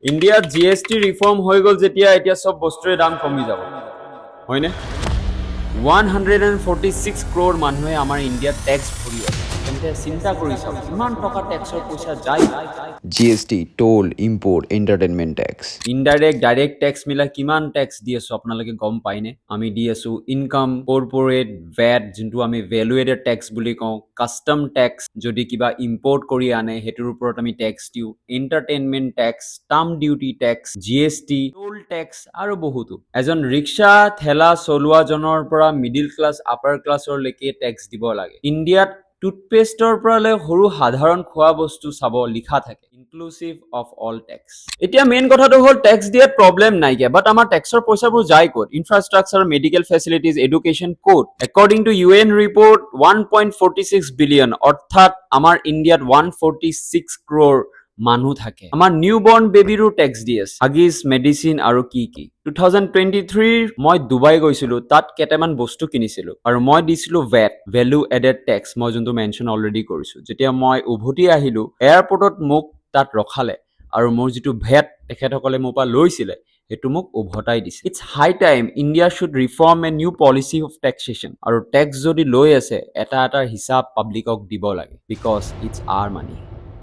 ইণ্ডিয়াত GST reform হৈ গ'ল যেতিয়া এতিয়া চব বস্তুৰে দাম কমি যাব হয়নে 146 crore মানুহে আমাৰ ইণ্ডিয়াত টেক্স ভৰি আছে তেন্তে চিন্তা কৰি চাওক কিমান টকা টেক্সৰ পইচা যায় GST, toll, import, entertainment tax. Indirect direct tax মিলাই কিমান টেক্স দি আছো আপোনালোকে গম পায়নে আমি দি আছো ইনকাম কৰ্পোৰেট ভ্যাট যোনটো আমি ভ্যালু এডেড টেক্স বুলি কওঁ কাস্টম টেক্স যদি কিবা ইম্পৰ্ট কৰি আনে হেতুৰ ওপৰত আমি টেক্স দিও entertainment tax stamp duty tax GST toll tax আৰু বহুতো এজন ৰিক্সা ঠেলা চলোৱা জনৰ পৰা মিডল ক্লাছ আপাৰ ক্লাছৰ লৈকে টেক্স দিব লাগে ইণ্ডিয়াত টুথপেষ্টৰ পৰা লৈ সৰু সাধাৰণ খোৱা বস্তু চাব লিখা থাকে ইনক্লুসিভ অফ অল টেক্স এতিয়া মেইন কথাটো হ'ল টেক্স দিয়াত প্ৰবলেম নাই কিয়া বাট আমাৰ টেক্সৰ পইচাবোৰ যায় ক'ত ইনফ্ৰাষ্ট্ৰাকচাৰ মেডিকেল ফেচিলিটিজ এডুকেশ্যন ক'ত according to UN report 1.46 billion অৰ্থাৎ আমাৰ ইণ্ডিয়াত 146 crore মানুহ থাকে আমাৰ নিউবৰ্ন বেবিৰো টেক্স দি আছে হাগিজ মেডিচিন আৰু কি 2023 মই দুবাই গৈছিলো তাত কেইটামান বস্তু কিনিছিলো আৰু মই দিছিলো ভ্যাট ভ্যালু এডেড টেক্স মই যোনটো মেনশন অলৰেডি কৰিছো যেতিয়া মই উভতি আহিলো এয়াৰপৰ্টত মোক তাত ৰখালে আৰু মোৰ যিটো ভ্যাট তেখেতসকলে মোৰ পৰা লৈছিলে হেতু মোক উভতাই দিছে it's high time India should reform a new policy of taxation আৰু টেক্স যদি লৈ আছে এটা হিচাপ পাব্লিকক দিব লাগে বিকজ ইটস আৰ মানি